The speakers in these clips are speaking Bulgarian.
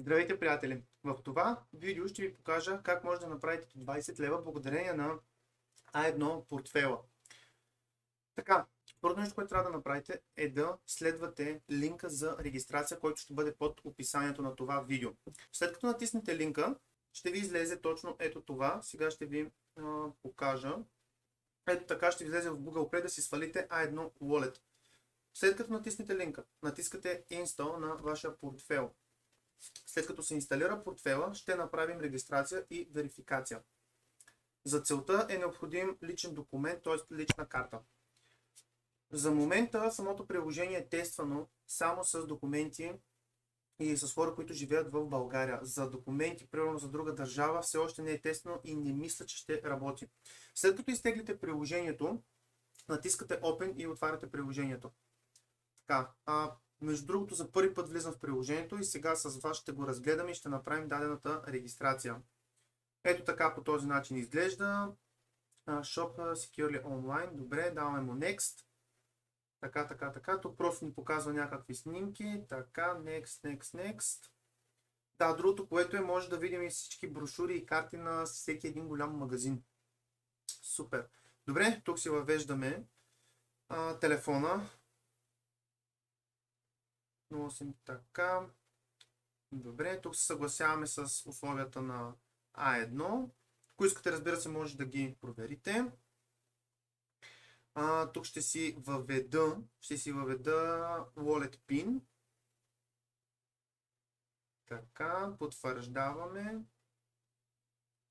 Здравейте, приятели! В това видео ще ви покажа как може да направите 20 лева благодарение на A1 портфела. Така, първото нещо, което трябва да направите е да следвате линка за регистрация, който ще бъде под описанието на това видео. След като натиснете линка, ще ви излезе точно ето това. Сега ще ви покажа. Ето така ще ви излезе в Google Play да си свалите A1 Wallet. След като натиснете линка, натискате Install на вашия портфел. След като се инсталира портфела, ще направим регистрация и верификация. За целта е необходим личен документ, т.е. лична карта. За момента самото приложение е тествано само с документи и с хора, които живеят в България. За документи, примерно за друга държава, все още не е тествано и не мисля, че ще работи. След като изтеглите приложението, натискате Open и отваряте приложението. Така, между другото, за първи път влизам в приложението и сега с вас ще го разгледаме и ще направим дадената регистрация. Ето така по този начин изглежда. Shop Securely Online. Добре, даваме му Next. Така. Тук просто ни показва някакви снимки. Така, Next. Да, другото, което е, може да видим и всички брошури и карти на всеки един голям магазин. Супер. Добре, тук си въвеждаме телефона. 08, така. Добре, тук се съгласяваме с условията на A1. Ако искате, разбира се, може да ги проверите. Тук ще си въведа Wallet PIN. Така, потвърждаваме.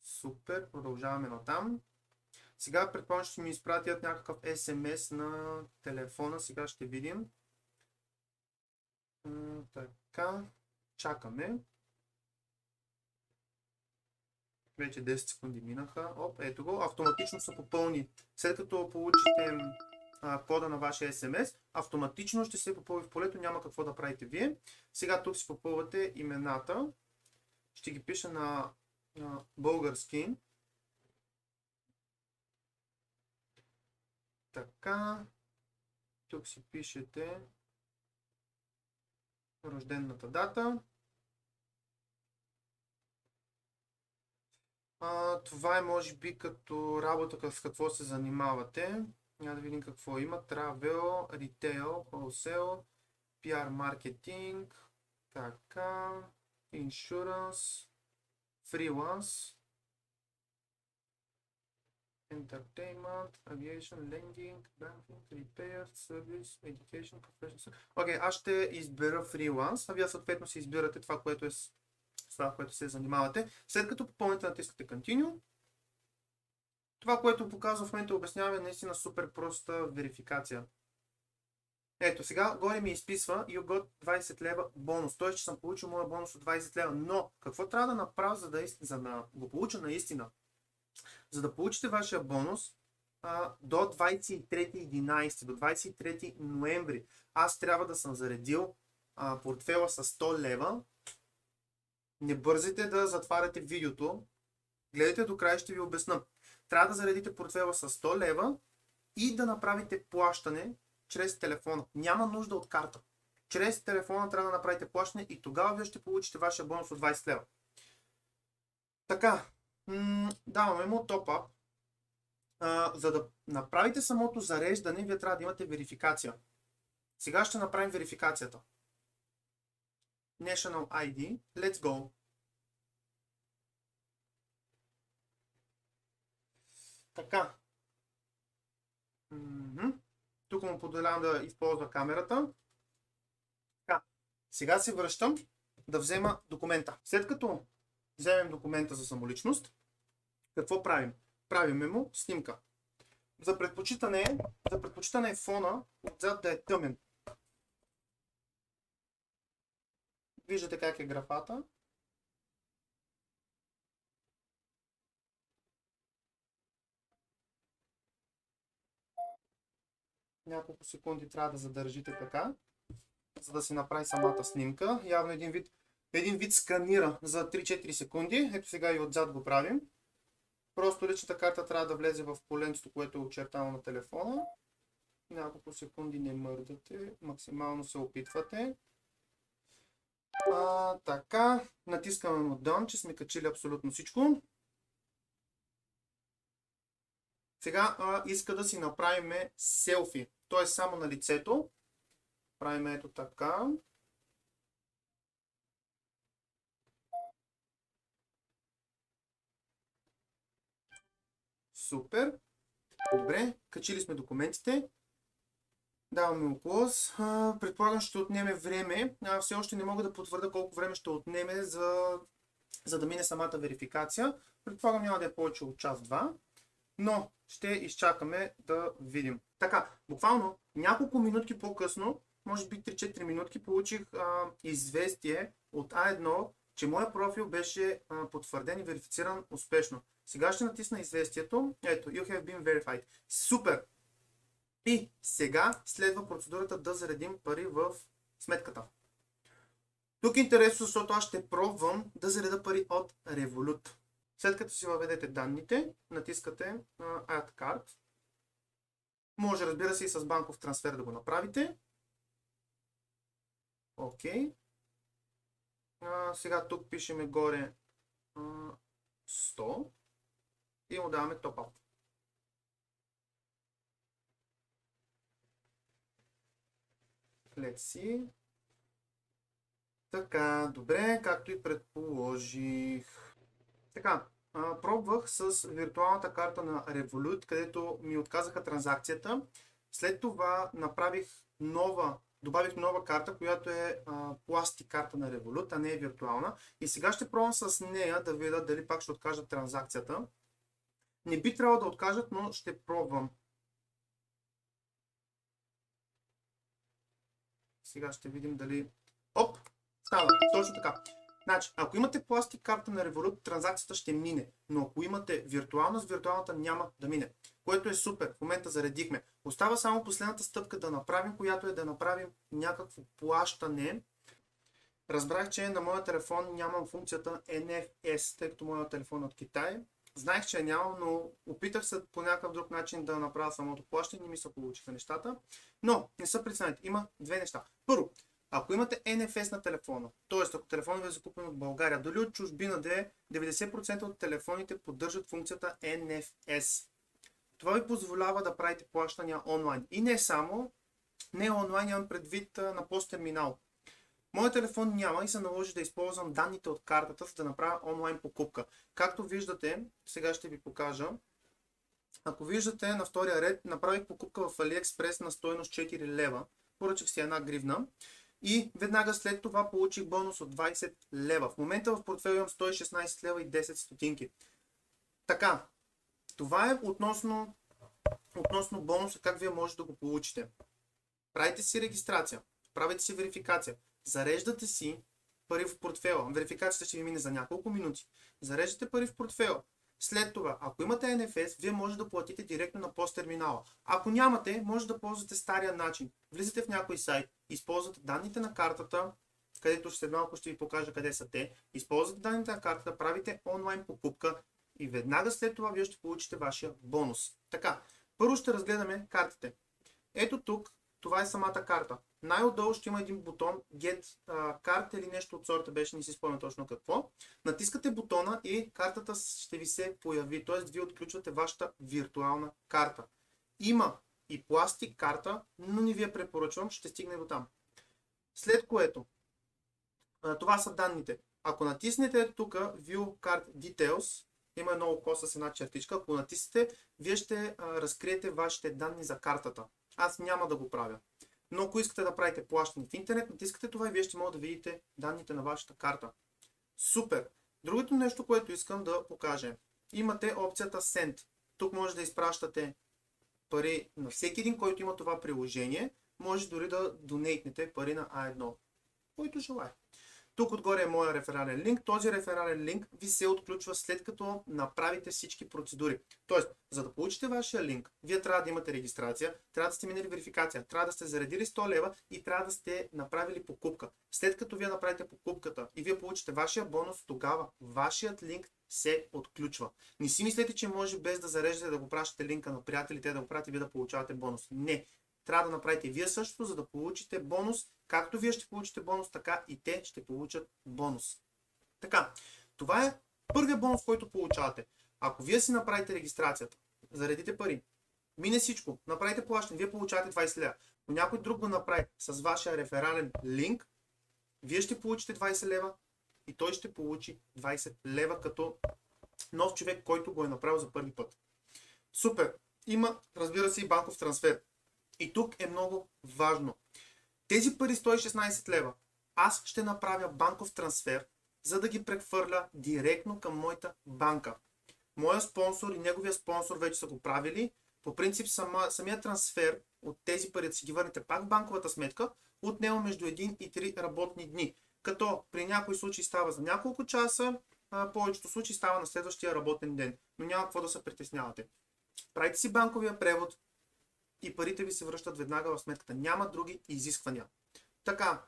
Супер, продължаваме натам. Сега предполагам, ще ми изпратят някакъв SMS на телефона. Сега ще видим. Така, чакаме. Вече 10 секунди минаха. Оп, ето го. Автоматично се попълни. След като получите кода на вашия SMS, автоматично ще се попълни в полето. Няма какво да правите вие. Сега тук си попълвате имената. Ще ги пиша на български. Така. Тук си пишете рождената дата. Това е може би като работа с какво се занимавате. Няма да видим какво има. Travel, Retail, Wholesale, PR Marketing, така, Insurance, Freelance, Entertainment, Aviation, Lending, Banking, Repair, Service, Education, Professional. Окей, аз ще избера Freelance, а вие съответно си избирате това, което е с това, което се занимавате. След като попълните, натискате Continue. Това, което показва в момента, обясняваме наистина супер проста верификация. Ето, сега горе ми изписва You got 20 лева бонус. Т.е. че съм получил моя бонус от 20 лева. Но, какво трябва да направя, за да го получа наистина? За да получите вашия бонус до 23.11, до 23 ноември, аз трябва да съм заредил портфела с 100 лева. Не бързайте да затваряте видеото. Гледайте до края, ще ви обясна. Трябва да заредите портфела с 100 лева и да направите плащане чрез телефона. Няма нужда от карта. Чрез телефона трябва да направите плащане и тогава вие ще получите вашия бонус от 20 лева. Така, даваме му топ-ап. За да направите самото зареждане, вие трябва да имате верификация. Сега ще направим верификацията. National ID. Let's go. Така. Тук му позволявам да използва камерата. Така. Сега се връщам да взема документа. След като вземем документа за самоличност, какво правим? Правиме му снимка. За предпочитане е фона отзад да е тъмен. Виждате как е графата. Няколко секунди трябва да задържите така, за да се направи самата снимка. Явно един вид сканира за 3-4 секунди. Ето сега и отзад го правим. Просто личната карта трябва да влезе в поленцето, което е очертано на телефона. Няколко секунди не мърдате, максимално се опитвате. Така, натискаме му Done, че сме качили абсолютно всичко. Сега иска да си направим селфи, т.е. само на лицето. Правим ето така. Супер. Добре, качили сме документите. Даваме му клоз. Предполагам, ще отнеме време. Все още не мога да потвърда колко време ще отнеме, за да мине самата верификация. Предполагам, няма да е повече от час-два. Но ще изчакаме да видим. Така, буквално няколко минутки по-късно, може би 3-4 минутки, получих известие от А1, че моят профил беше потвърден и верифициран успешно. Сега ще натисна известието. Ето, you have been verified. Супер! И сега следва процедурата да заредим пари в сметката. Тук е интересно, защото аз ще пробвам да зареда пари от Revolut. След като си въведете данните, натискате Add Card. Може, разбира се, и с банков трансфер да го направите. Окей. Сега тук пишеме горе 100 и му даваме Top Up. Let's see. Така, добре, както и предположих. Така, пробвах с виртуалната карта на Revolut, където ми отказаха транзакцията. След това добавих нова карта, която е пластик карта на Revolut, а не е виртуална. И сега ще пробвам с нея да видя дали пак ще откажат транзакцията. Не би трябвало да откажат, но ще пробвам. Сега ще видим дали... Оп! Става, точно така. Значи, ако имате пластик карта на Revolut, транзакцията ще мине, но ако имате виртуална, с виртуалната няма да мине, което е супер. В момента заредихме. Остава само последната стъпка да направим, която е да направим някакво плащане. Разбрах, че на моя телефон нямам функцията NFC, тъй като моят телефон е от Китай. Знаех, че нямам, но опитах се по някакъв друг начин да направя самото плащане, не ми се получиха нещата. Но не са притеснете, има две неща. Първо, ако имате NFS на телефона, т.е. ако телефонът ви е закупен от България, дали от чужбина да е, 90% от телефоните поддържат функцията NFS. Това ви позволява да правите плащания онлайн. И не само, не онлайн, имам предвид на POS-терминал. Моят телефон няма и се наложи да използвам данните от картата, за да направя онлайн покупка. Както виждате, сега ще ви покажа. Ако виждате на втория ред, направих покупка в AliExpress на стойност 4 лева. Поръчах си една гривна. И веднага след това получих бонус от 20 лева. В момента в портфел имам 116 лева и 10 стотинки. Така, това е относно бонуса, как вие можете да го получите. Правите си регистрация, правите си верификация, зареждате си пари в портфела. Верификацията ще ви мине за няколко минути. Зареждате пари в портфела. След това, ако имате NFS, вие може да платите директно на POS-терминала. Ако нямате, може да ползвате стария начин. Влизате в някой сайт, използвате данните на картата, където след малко ще ви покажа къде са те. Използвате данните на картата, правите онлайн покупка и веднага след това вие ще получите вашия бонус. Така, първо ще разгледаме картите. Ето тук, това е самата карта. Най-отдолу ще има един бутон Get Card или нещо от сорта беше, не си спомня точно какво. Натискате бутона и картата ще ви се появи, т.е. вие отключвате вашата виртуална карта. Има и пластик карта, но не ви я препоръчвам, ще стигне до там. След което, това са данните. Ако натиснете тук View Card Details, има едно око с една чертичка, ако натиснете, вие ще разкриете вашите данни за картата. Аз няма да го правя. Но ако искате да правите плащане в интернет, натискате това и вие ще могат да видите данните на вашата карта. Супер! Другото нещо, което искам да покажа. Имате опцията Send. Тук може да изпращате пари на всеки един, който има това приложение. Може дори да донейтнете пари на A1, който желая. Тук отгоре е моя реферален линк. Този реферален линк ви се отключва след като направите всички процедури. Тоест, за да получите вашия линк, вие трябва да имате регистрация, трябва да сте минали верификация, трябва да сте заредили 100 лева и трябва да сте направили покупка. След като вие направите покупката и вие получите вашия бонус, тогава вашият линк се отключва. Не си мислете, че може без да зареждате да го пращате линка на приятели, те да го пратят и вие да получавате бонус. Не. Трябва да направите вие същото, за да получите бонус Както вие ще получите бонус, така и те ще получат бонус. Така, това е първият бонус, който получавате. Ако вие си направите регистрацията, заредите пари, мине всичко, направите плащане, вие получавате 20 лева. Ако някой друг го направи с вашия реферален линк, вие ще получите 20 лева и той ще получи 20 лева като нов човек, който го е направил за първи път. Супер! Има, разбира се, и банков трансфер. И тук е много важно. Тези пари 116 лева, аз ще направя банков трансфер, за да ги прехвърля директно към моята банка. Моя спонсор и неговия спонсор вече са го правили. По принцип самия трансфер от тези пари да си ги върнете пак в банковата сметка отнема между 1 и 3 работни дни. Като при някои случаи става за няколко часа, повечето случаи става на следващия работен ден. Но няма какво да се притеснявате. Правите си банковия превод и парите ви се връщат веднага в сметката. Няма други изисквания. Така,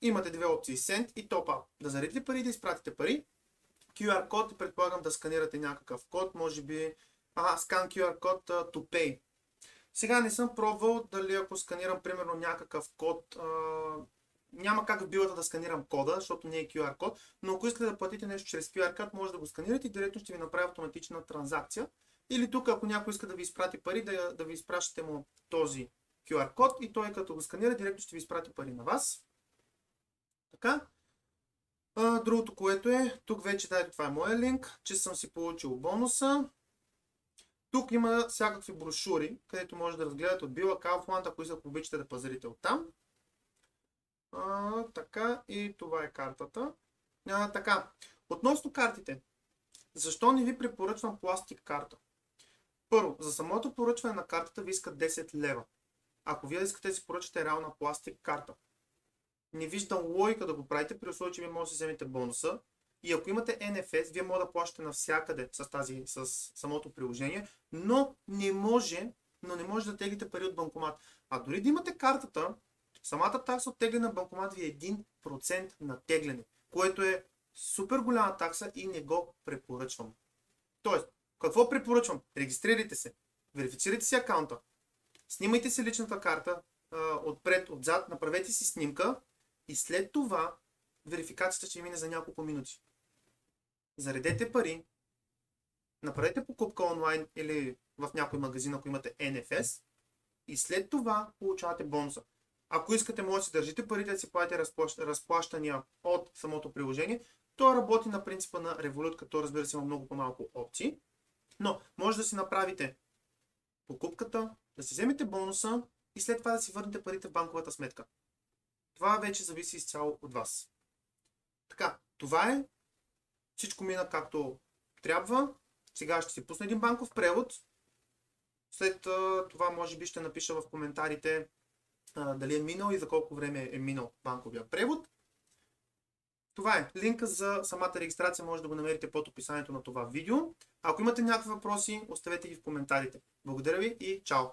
имате две опции. Send и Top Up. Да заредите пари и да изпратите пари. QR код, предполагам да сканирате някакъв код, може би Scan QR код to pay. Сега не съм пробвал дали ако сканирам примерно някакъв код, няма как в билата да сканирам кода, защото не е QR код, но ако искате да платите нещо чрез QR код, може да го сканирате и директно ще ви направи автоматична транзакция. Или тук, ако някой иска да ви изпрати пари, да ви изпращате му този QR код и той като го сканира, директно ще ви изпрати пари на вас. Така. Другото, което е, тук вече това е моя линк, че съм си получил бонуса. Тук има всякакви брошури, където може да разгледате от Била, Kaufland, ако обичате да пазарите оттам. Така, и това е картата. Така, относно картите, защо не ви препоръчвам пластик карта? Първо, за самото поръчване на картата ви искат 10 лева. Ако вие искате да си поръчате реална пластик карта, не виждам логика да го правите, при условие, че вие може да си вземете бонуса. И ако имате NFS, вие може да плащате навсякъде с самото приложение, но не може да теглите пари от банкомат. А дори да имате картата, самата такса от тегляне на банкомат ви е 1% на тегляне, което е супер голяма такса и не го препоръчвам. Тоест, какво препоръчвам? Регистрирайте се, верифицирайте си акаунта, снимайте си личната карта отпред, отзад, направете си снимка и след това верификацията ще мине за няколко минути. Заредете пари, направете покупка онлайн или в някой магазин, ако имате NFS и след това получавате бонуса. Ако искате, може да си държите парите да си платите разплащания от самото приложение. То работи на принципа на Revolut, като разбира се има много по-малко опции. Но може да си направите покупката, да си вземете бонуса и след това да си върнете парите в банковата сметка. Това вече зависи изцяло от вас. Така, това е. Всичко мина както трябва. Сега ще си пусна един банков превод. След това може би ще напиша в коментарите дали е минал и за колко време е минал банковия превод. Това е. Линка за самата регистрация може да го намерите под описанието на това видео. Ако имате някакви въпроси, оставете ги в коментарите. Благодаря ви и чао!